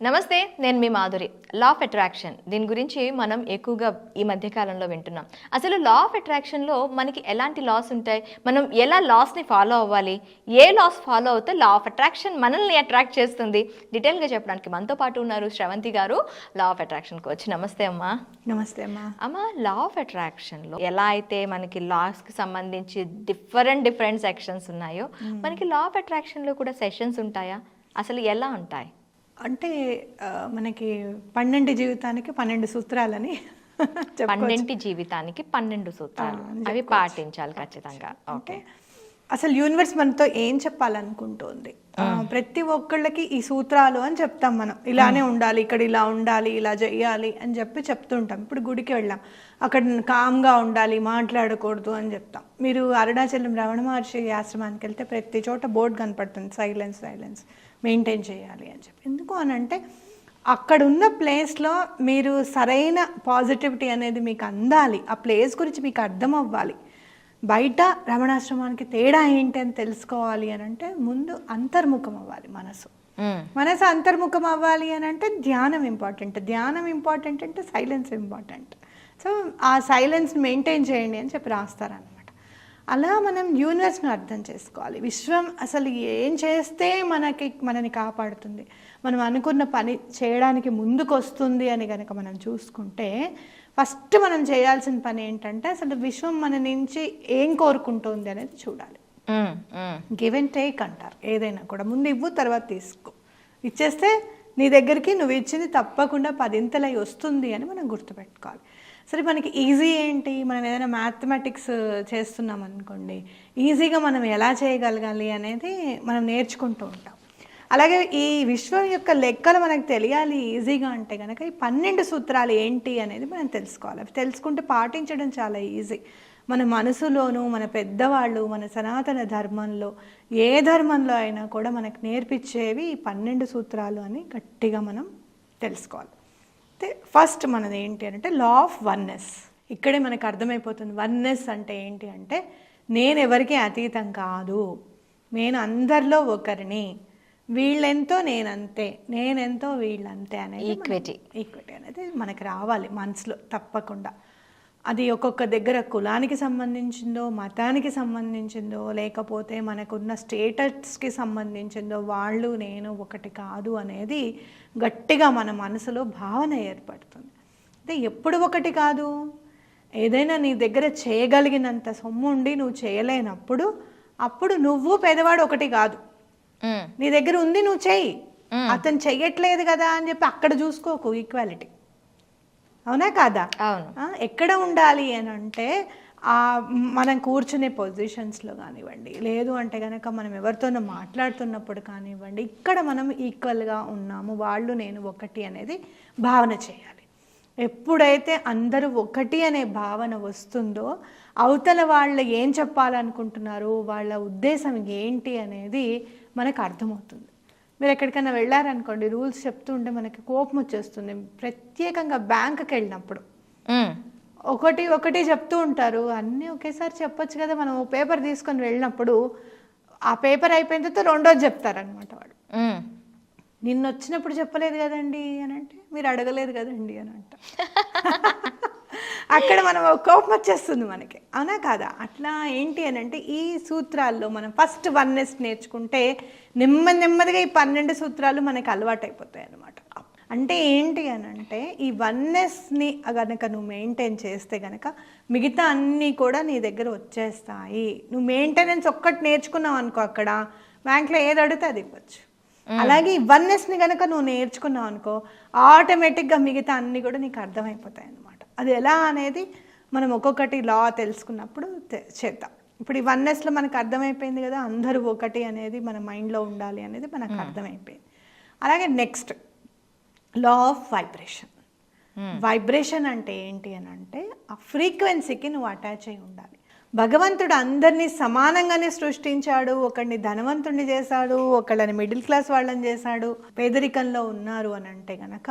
నమస్తే, నేను మీ Madhuri. Law of attraction దీని గురించి మనం ఎక్కువగా ఈ మధ్య కాలంలో వింటున్నాం. అసలు లా ఆఫ్ అట్రాక్షన్లో మనకి ఎలాంటి లాస్ ఉంటాయి, మనం ఎలా లాస్ని ఫాలో అవ్వాలి, ఏ లాస్ ఫాలో అవుతే లా ఆఫ్ అట్రాక్షన్ మనల్ని అట్రాక్ట్ చేస్తుంది, డీటెయిల్గా చెప్పడానికి మనతో పాటు ఉన్నారు శ్రవంతి గారు, లా ఆఫ్ అట్రాక్షన్ కోచ్. నమస్తే అమ్మా. నమస్తే అమ్మా. అమ్మ, లా ఆఫ్ అట్రాక్షన్లో ఎలా అయితే మనకి లాస్కి సంబంధించి డిఫరెంట్ సెక్షన్స్ ఉన్నాయో మనకి లా ఆఫ్ అట్రాక్షన్లో కూడా సెషన్స్ ఉంటాయా? అసలు ఎలా ఉంటాయి? అంటే మనకి 12 జీవితానికి 12 సూత్రాలని 12 జీవితానికి 12 సూత్రాలు, అవి పాటించాలి ఖచ్చితంగా. ఓకే, అసలు యూనివర్స్ మనతో ఏం చెప్పాలనుకుంటోంది? ప్రతి ఒక్కళ్ళకి ఈ సూత్రాలు అని చెప్తాం మనం. ఇలానే ఉండాలి, ఇక్కడ ఇలా ఉండాలి, ఇలా చేయాలి అని చెప్పి చెప్తుంటాం. ఇప్పుడు గుడికి వెళ్ళాం, అక్కడ కామ్గా ఉండాలి, మాట్లాడకూడదు అని చెప్తాం. మీరు అరుణాచలం రమణ మహర్షి ఆశ్రమానికి వెళ్తే ప్రతి చోట బోర్డు కనపడుతుంది, సైలెన్స్ మెయింటైన్ చేయాలి అని చెప్పి. ఎందుకు అని అంటే అక్కడున్న ప్లేస్లో మీరు సరైన పాజిటివిటీ అనేది మీకు అందాలి, ఆ ప్లేస్ గురించి మీకు అర్థం అవ్వాలి. బయట రమణాశ్రమానికి తేడా ఏంటి అని తెలుసుకోవాలి అని అంటే ముందు అంతర్ముఖం అవ్వాలి. మనసు అంతర్ముఖం అవ్వాలి అని అంటే ధ్యానం ఇంపార్టెంట్ అంటే సైలెన్స్ ఇంపార్టెంట్. సో ఆ సైలెన్స్ మెయింటైన్ చేయండి అని చెప్పి రాస్తారనమాట. అలా మనం యూనివర్స్ను అర్థం చేసుకోవాలి. విశ్వం అసలు ఏం చేస్తే మనని కాపాడుతుంది, మనం అనుకున్న పని చేయడానికి ముందుకు వస్తుంది అని కనుక మనం చూసుకుంటే ఫస్ట్ మనం చేయాల్సిన పని ఏంటంటే అసలు విశ్వం మన నుంచి ఏం కోరుకుంటుంది అనేది చూడాలి. గివ్ అండ్ టేక్ అంటారు. ఏదైనా కూడా ముందు ఇవ్వు, తర్వాత తీసుకో. ఇచ్చేస్తే నీ దగ్గరికి నువ్వు ఇచ్చింది తప్పకుండా 10 వస్తుంది అని మనం గుర్తుపెట్టుకోవాలి. సరే, మనకి ఈజీ ఏంటి? మనం ఏదైనా మ్యాథమెటిక్స్ చేస్తున్నాం అనుకోండి, ఈజీగా మనం ఎలా చేయగలగాలి అనేది మనం నేర్చుకుంటూ ఉంటాం. అలాగే ఈ విశ్వం యొక్క లెక్కలు మనకు తెలియాలి ఈజీగా అంటే కనుక ఈ 12 సూత్రాలు ఏంటి అనేది మనం తెలుసుకోవాలి. అవి తెలుసుకుంటే పాటించడం చాలా ఈజీ. మన మనసులోనూ, మన పెద్దవాళ్ళు, మన సనాతన ధర్మంలో, ఏ ధర్మంలో అయినా కూడా మనకు నేర్పించేవి ఈ 12 సూత్రాలు అని గట్టిగా మనం తెలుసుకోవాలి. అయితే ఫస్ట్ మనది ఏంటి అంటే లా ఆఫ్ వన్నెస్. ఇక్కడే మనకు అర్థమైపోతుంది వన్నెస్ అంటే ఏంటి అంటే నేను ఎవరికి అతీతం కాదు, నేను అందరిలో ఒకరిని, వీళ్ళెంతో నేనంతే, నేనెంతో వీళ్ళంతే అనేది ఈక్విటీ అనేది మనకి రావాలి మనసులో తప్పకుండా. అది ఒక్కొక్క దగ్గర కులానికి సంబంధించిందో, మతానికి సంబంధించిందో, లేకపోతే మనకున్న స్టేటస్కి సంబంధించిందో, వాళ్ళు నేను ఒకటి కాదు అనేది గట్టిగా మన మనసులో భావన ఏర్పడుతుంది. అంటే ఎప్పుడు ఒకటి కాదు, ఏదైనా నీ దగ్గర చేయగలిగినంత సొమ్ము ఉండి నువ్వు చేయలేనప్పుడు అప్పుడు నువ్వు పేదవాడు ఒకటి కాదు. నీ దగ్గర ఉంది, నువ్వు చెయ్యి, అతను చెయ్యట్లేదు కదా అని చెప్పి అక్కడ చూసుకోకు ఈక్వాలిటీ. అవునా కాదా? ఎక్కడ ఉండాలి అని అంటే మనం కూర్చునే పొజిషన్స్లో కానివ్వండి, లేదు అంటే కనుక మనం ఎవరితోనో మాట్లాడుతున్నప్పుడు కానివ్వండి, ఇక్కడ మనం ఈక్వల్గా ఉన్నాము, వాళ్ళు నేను ఒకటి అనేది భావన చేయాలి. ఎప్పుడైతే అందరూ ఒకటి అనే భావన వస్తుందో అవతల వాళ్ళు ఏం చెప్పాలనుకుంటున్నారు, వాళ్ళ ఉద్దేశం ఏంటి అనేది మనకు అర్థమవుతుంది. మీరు ఎక్కడికైనా వెళ్ళారనుకోండి, రూల్స్ చెప్తూ ఉంటే మనకి కోపం వచ్చేస్తుంది. ప్రత్యేకంగా బ్యాంకుకి వెళ్ళినప్పుడు ఒకటి చెప్తూ ఉంటారు, అన్నీ ఒకేసారి చెప్పొచ్చు కదా. మనం ఓ పేపర్ తీసుకొని వెళ్ళినప్పుడు ఆ పేపర్ అయిపోయిన తర్వాత రెండోది చెప్తారనమాట వాడు. నిన్న వచ్చినప్పుడు చెప్పలేదు కదండి అని అంటే మీరు అడగలేదు కదండి అని అంట. అక్కడ మనం కోపం వచ్చేస్తుంది మనకి, అవునా కాదా? అట్లా ఏంటి అని అంటే ఈ సూత్రాల్లో మనం ఫస్ట్ వన్నెస్ నేర్చుకుంటే నెమ్మదిగా ఈ 12 సూత్రాలు మనకి అలవాటు అయిపోతాయి అన్నమాట. అంటే ఏంటి అని అంటే ఈ వన్నెస్ని కనుక నువ్వు మెయింటైన్ చేస్తే కనుక మిగతా అన్నీ కూడా నీ దగ్గర వచ్చేస్తాయి. నువ్వు మెయింటెనెన్స్ ఒక్కటి నేర్చుకున్నావు అనుకో, అక్కడ బ్యాంక్లో ఏది అడిగితే అది ఇవ్వచ్చు. అలాగే ఈ వన్నెస్ని కనుక నువ్వు నేర్చుకున్నావు అనుకో, ఆటోమేటిక్గా మిగతా అన్నీ కూడా నీకు అర్థమైపోతాయి అన్నమాట. అది ఎలా అనేది మనం ఒక్కొక్కటి లా తెలుసుకున్నప్పుడు చేద్దాం. ఇప్పుడు ఈ వన్నెస్లో మనకు అర్థమైపోయింది కదా, అందరూ ఒకటి అనేది మన మైండ్లో ఉండాలి అనేది మనకు అర్థమైపోయింది. అలాగే next law of vibration. Vibration అంటే ఏంటి అని అంటే ఆ ఫ్రీక్వెన్సీకి నువ్వు అటాచ్ అయి ఉండాలి. భగవంతుడు అందరినీ సమానంగానే సృష్టించాడు. ఒకడిని ధనవంతుడిని చేశాడు, ఒకళ్ళని మిడిల్ క్లాస్ వాళ్ళని చేశాడు, పేదరికంలో ఉన్నారు అని అంటే గనక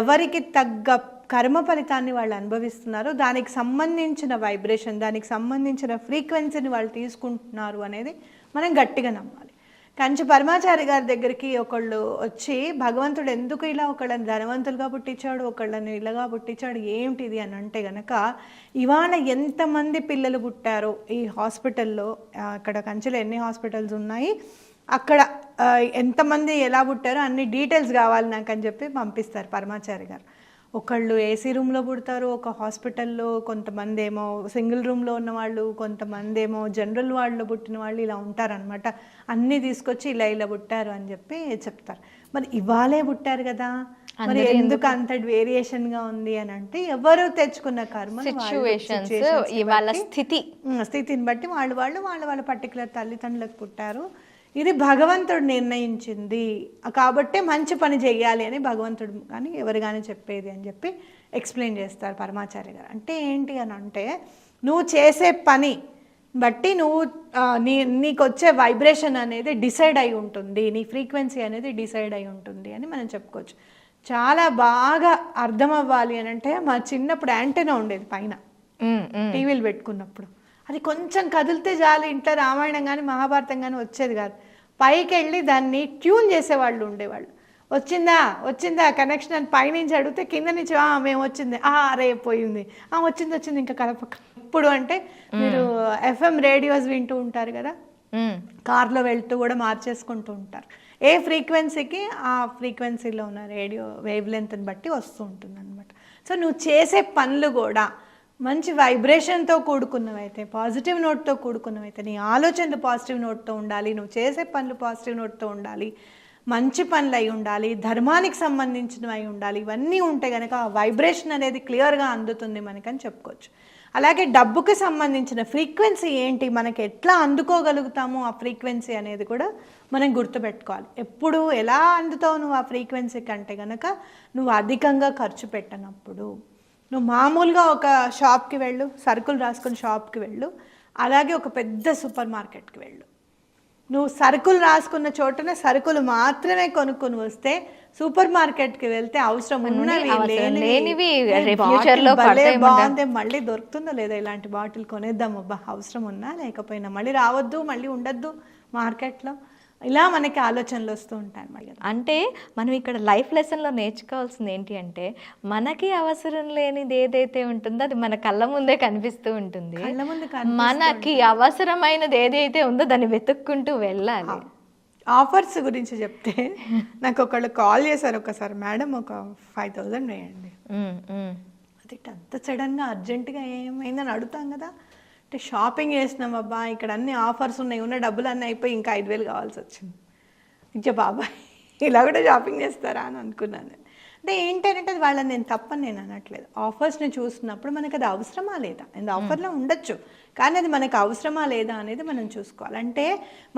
ఎవరికి తగ్గ కర్మ ఫలితాన్ని వాళ్ళు అనుభవిస్తున్నారు, దానికి సంబంధించిన వైబ్రేషన్, దానికి సంబంధించిన ఫ్రీక్వెన్సీని వాళ్ళు తీసుకుంటున్నారు అనేది మనం గట్టిగా నమ్మాలి. కంచి పరమాచారి గారి దగ్గరికి ఒకళ్ళు వచ్చి భగవంతుడు ఎందుకు ఇలా ఒకళ్ళని ధనవంతులుగా పుట్టించాడు, ఒకళ్ళని ఇలాగా పుట్టించాడు, ఏమిటిది అని అంటే గనక ఇవాళ ఎంతమంది పిల్లలు పుట్టారో ఈ హాస్పిటల్లో, అక్కడ కంచిలో ఎన్ని హాస్పిటల్స్ ఉన్నాయి, అక్కడ ఎంతమంది ఎలా పుట్టారో అన్ని డీటెయిల్స్ కావాలి నాకు అని చెప్పి పంపిస్తారు పరమాచారి గారు. ఒకళ్ళు ఏసీ రూమ్లో పుడతారు ఒక హాస్పిటల్లో, కొంతమంది ఏమో సింగిల్ రూమ్లో ఉన్న వాళ్ళు, కొంతమంది ఏమో జనరల్ వార్డులో పుట్టిన వాళ్ళు, ఇలా ఉంటారనమాట. అన్నీ తీసుకొచ్చి ఇలా ఇలా పుట్టారు అని చెప్పి చెప్తారు. మరి ఇవాళే పుట్టారు కదా, మరి ఎందుకు అంత వేరియేషన్గా ఉంది అని అంటే ఎవరు తెచ్చుకున్న కర్మ, స్థితిని బట్టి వాళ్ళ పర్టికులర్ తల్లిదండ్రులకు పుట్టారు. ఇది భగవంతుడు నిర్ణయించింది కాబట్టి మంచి పని చెయ్యాలి అని భగవంతుడు కానీ ఎవరు కానీ చెప్పేది అని చెప్పి ఎక్స్ప్లెయిన్ చేస్తారు పరమాచార్య గారు. అంటే ఏంటి అని అంటే నువ్వు చేసే పని బట్టి నువ్వు నీకు వచ్చే వైబ్రేషన్ అనేది డిసైడ్ అయి ఉంటుంది, నీ ఫ్రీక్వెన్సీ అనేది డిసైడ్ అయి ఉంటుంది అని మనం చెప్పుకోవచ్చు. చాలా బాగా అర్థం అవ్వాలి అని అంటే మా చిన్నప్పుడు యాంటెనా ఉండేది పైన టీవీలు పెట్టుకున్నప్పుడు, అది కొంచెం కదిలితే చాలు ఇంట్లో రామాయణం కానీ మహాభారతం కానీ వచ్చేది కాదు. పైకి వెళ్ళి దాన్ని ట్యూన్ చేసేవాళ్ళు ఉండేవాళ్ళు. వచ్చిందా కనెక్షన్ అని పైనుంచి అడిగితే కింద నుంచి మేము వచ్చింది, రేపు పోయింది, వచ్చింది ఇంకా కలపక. ఇప్పుడు అంటే మీరు FM రేడియోస్ వింటూ ఉంటారు కదా, కార్లో వెళ్తూ కూడా మార్చేసుకుంటూ ఉంటారు. ఏ ఫ్రీక్వెన్సీకి ఆ ఫ్రీక్వెన్సీలో ఉన్న రేడియో వేవ్ లెంత్ని బట్టి వస్తూ ఉంటుంది అనమాట. సో నువ్వు చేసే పనులు కూడా మంచి వైబ్రేషన్తో కూడుకున్నవైతే, పాజిటివ్ నోట్తో కూడుకున్నవైతే, నీ ఆలోచనలు పాజిటివ్ నోట్తో ఉండాలి, నువ్వు చేసే పనులు పాజిటివ్ నోట్తో ఉండాలి, మంచి పనులు అయి ఉండాలి, ధర్మానికి సంబంధించినవి అయి ఉండాలి. ఇవన్నీ ఉంటే కనుక ఆ వైబ్రేషన్ అనేది క్లియర్గా అందుతుంది మనకని చెప్పుకోవచ్చు. అలాగే డబ్బుకి సంబంధించిన ఫ్రీక్వెన్సీ ఏంటి, మనకి ఎట్లా అందుకోగలుగుతాము ఆ ఫ్రీక్వెన్సీ అనేది కూడా మనం గుర్తుపెట్టుకోవాలి. ఎప్పుడు ఎలా అందుతావు నువ్వు ఆ ఫ్రీక్వెన్సీ కంటే కనుక నువ్వు అధికంగా ఖర్చు పెట్టనప్పుడు. నువ్వు మామూలుగా ఒక షాప్కి వెళ్ళు, సరుకులు రాసుకుని షాప్కి వెళ్ళు, అలాగే ఒక పెద్ద సూపర్ మార్కెట్కి వెళ్ళు. నువ్వు సరుకులు రాసుకున్న చోటనే సరుకులు మాత్రమే కొనుక్కొని వస్తే సూపర్ మార్కెట్కి వెళ్తే అవసరం ఉన్నవి బాగుంది, మళ్ళీ దొరుకుతుందో లేదా ఇలాంటి బాటిల్ కొనేద్దాం, అబ్బా అవసరం ఉన్నా లేకపోయినా, మళ్ళీ రావద్దు, మళ్ళీ ఉండద్దు మార్కెట్లో, ఇలా మనకి ఆలోచనలు వస్తూ ఉంటాయి అన్నమాట. అంటే మనం ఇక్కడ లైఫ్ లెసన్లో నేర్చుకోవాల్సింది ఏంటి అంటే మనకి అవసరం లేనిది ఏదైతే ఉంటుందో అది మన కళ్ళ ముందే కనిపిస్తూ ఉంటుంది. మనకి అవసరమైనది ఏదైతే ఉందో దాన్ని వెతుక్కుంటూ వెళ్ళాలి. ఆఫర్స్ గురించి చెప్తే నాకు ఒకళ్ళు కాల్ చేశారు ఒకసారి, మేడం ఒక 5000 వేయండి. అది అంత సడన్గా అర్జెంటుగా ఏమైందని అడుగుతాం కదా. అంటే షాపింగ్ చేసినాం అబ్బా, ఇక్కడ అన్ని ఆఫర్స్ ఉన్నాయి, ఉన్న డబ్బులు అన్నీ అయిపోయి ఇంకా 5000 కావాల్సి వచ్చింది. ఇచ్చా బాబాయ్ ఇలా కూడా షాపింగ్ చేస్తారా అని అనుకున్నాను. అంటే ఏంటంటే అది వాళ్ళని నేను తప్పని నేను అనట్లేదు. ఆఫర్స్ని చూసినప్పుడు మనకు అది అవసరమా లేదా, అండ్ ఆఫర్లో ఉండొచ్చు కానీ అది మనకు అవసరమా లేదా అనేది మనం చూసుకోవాలి. అంటే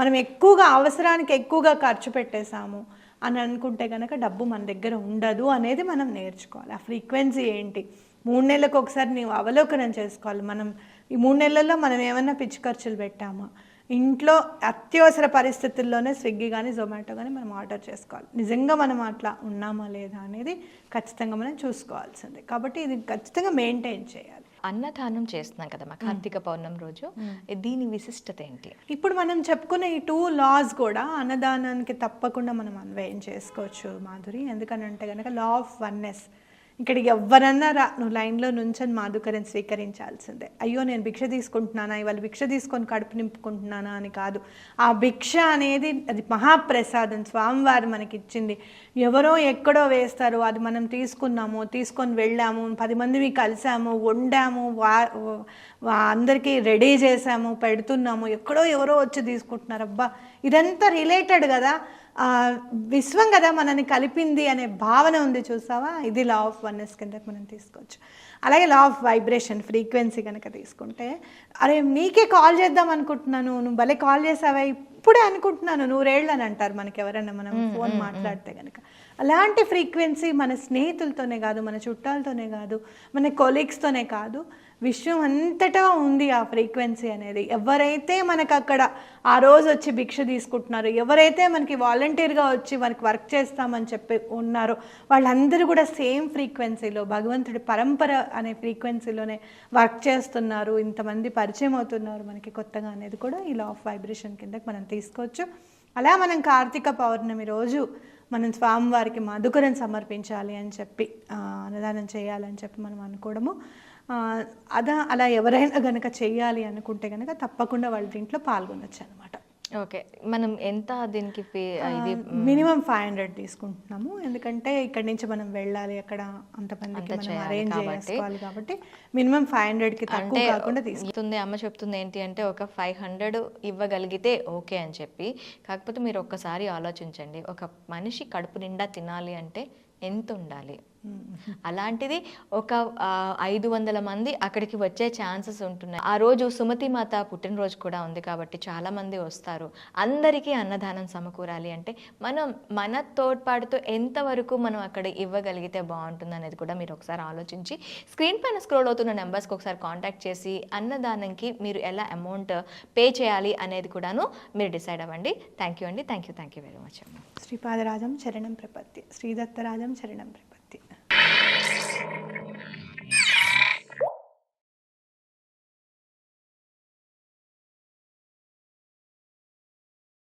మనం ఎక్కువగా అవసరానికి ఎక్కువగా ఖర్చు పెట్టేశాము అని అనుకుంటే కనుక డబ్బు మన దగ్గర ఉండదు అనేది మనం నేర్చుకోవాలి. ఆ ఫ్రీక్వెన్సీ ఏంటి, 3 నెలలకు ఒకసారి నీవు అవలోకనం చేసుకోవాలి. మనం ఈ 3 నెలల్లో మనం ఏమైనా పిచ్చి ఖర్చులు పెట్టామా, ఇంట్లో అత్యవసర పరిస్థితుల్లోనే స్విగ్గీ కానీ జొమాటో కానీ మనం ఆర్డర్ చేసుకోవాలి. నిజంగా మనం అట్లా ఉన్నామా లేదా అనేది ఖచ్చితంగా మనం చూసుకోవాల్సిందే. కాబట్టి ఇది ఖచ్చితంగా మెయింటైన్ చేయాలి. అన్నదానం చేస్తున్నాం కదా మా కార్తీక పౌర్ణమి రోజు, దీని విశిష్టత ఏంటి? ఇప్పుడు మనం చెప్పుకున్న ఈ 2 లాస్ కూడా అన్నదానానికి తప్పకుండా మనం అన్వయం చేసుకోవచ్చు మాధురి. ఎందుకనంటే కనుక లా ఆఫ్ వన్నెస్. ఇక్కడికి ఎవరన్నా నువ్వు లైన్లో నుంచని మాధుకర్యం స్వీకరించాల్సిందే. అయ్యో నేను భిక్ష తీసుకుంటున్నానా, ఇవాళ భిక్ష తీసుకొని కడుపు నింపుకుంటున్నానా అని కాదు. ఆ భిక్ష అనేది అది మహాప్రసాదం, స్వామివారు మనకి ఇచ్చింది. ఎవరో ఎక్కడో వేస్తారు, అది మనం తీసుకొని వెళ్ళాము, 10 మందిని కలిసాము, వండాము, అందరికీ రెడీ చేసాము, పెడుతున్నాము, ఎక్కడో ఎవరో వచ్చి తీసుకుంటున్నారు. అబ్బా ఇదంతా రిలేటెడ్ కదా, విశ్వం కదా మనని కలిపింది అనే భావన ఉంది చూసావా. ఇది లా ఆఫ్ వన్నెస్ కింద మనం తీసుకోవచ్చు. అలాగే లా ఆఫ్ వైబ్రేషన్ ఫ్రీక్వెన్సీ కనుక తీసుకుంటే, అరే నీకే కాల్ చేద్దాం అనుకుంటున్నాను, నువ్వు భలే కాల్ చేసావా, ఇప్పుడే అనుకుంటున్నాను 100 ఏళ్ళు అని అంటారు మనకి ఎవరైనా మనం ఫోన్ మాట్లాడితే కనుక. అలాంటి ఫ్రీక్వెన్సీ మన స్నేహితులతోనే కాదు, మన చుట్టాలతోనే కాదు, మన కొలీగ్స్తోనే కాదు, విశ్వం అంతటా ఉంది ఆ ఫ్రీక్వెన్సీ అనేది. ఎవరైతే మనకు అక్కడ ఆ రోజు వచ్చి భిక్ష తీసుకుంటున్నారో, ఎవరైతే మనకి వాలంటీర్గా వచ్చి మనకి వర్క్ చేస్తామని చెప్పి ఉన్నారో, వాళ్ళందరూ కూడా సేమ్ ఫ్రీక్వెన్సీలో భగవంతుడి పరంపర అనే ఫ్రీక్వెన్సీలోనే వర్క్ చేస్తున్నారు. ఇంతమంది పరిచయం అవుతున్నారు మనకి కొత్తగా అనేది కూడా ఈ లా ఆఫ్ వైబ్రేషన్ కిందకి మనం తీసుకోవచ్చు. అలా మనం కార్తీక పౌర్ణమి రోజు మనం స్వామివారికి మధుకరం సమర్పించాలి అని చెప్పి అన్నదానం చేయాలని చెప్పి మనం అనుకోవడము, అలా ఎవరైనా గనక చెయ్యాలి అనుకుంటే కనుక తప్పకుండా వాళ్ళ దీంట్లో పాల్గొనొచ్చు అనమాట. ఓకే, మనం ఎంత దీనికి ఇది మినిమం 500 తీసుకుంటున్నాము, ఎందుకంటే ఇక్కడ నుంచి మనం వెళ్ళాలి, అక్కడ అంతమందికి మనం అరేంజ్ చేసుకోవాలి కాబట్టి మినిమం 500కి తక్కువ కాకుండా తీసుకుంటుంది. అమ్మ చెప్తుంది ఏంటి అంటే ఒక 500 ఇవ్వగలిగితే ఓకే అని చెప్పి. కాకపోతే మీరు ఒక్కసారి ఆలోచించండి, ఒక మనిషి కడుపు నిండా తినాలి అంటే ఎంత ఉండాలి? అలాంటిది ఒక 500 మంది అక్కడికి వచ్చే ఛాన్సెస్ ఉంటున్నాయి. ఆ రోజు సుమతి మాత పుట్టినరోజు కూడా ఉంది కాబట్టి చాలా మంది వస్తారు. అందరికీ అన్నదానం సమకూరాలి అంటే మనం మన తోడ్పాటుతో ఎంతవరకు మనం అక్కడ ఇవ్వగలిగితే బాగుంటుంది అనేది కూడా మీరు ఒకసారి ఆలోచించి స్క్రీన్ పైన స్క్రోల్ అవుతున్న నెంబర్స్కి ఒకసారి కాంటాక్ట్ చేసి అన్నదానంకి మీరు ఎలా అమౌంట్ పే చేయాలి అనేది కూడాను మీరు డిసైడ్ అవ్వండి. థ్యాంక్ యూ అండి, థ్యాంక్ యూ వెరీ మచ్. శ్రీపాదరాజం చరణం ప్రపత్తి, శ్రీదత్తరాజం చరణం ప్రపత్తి.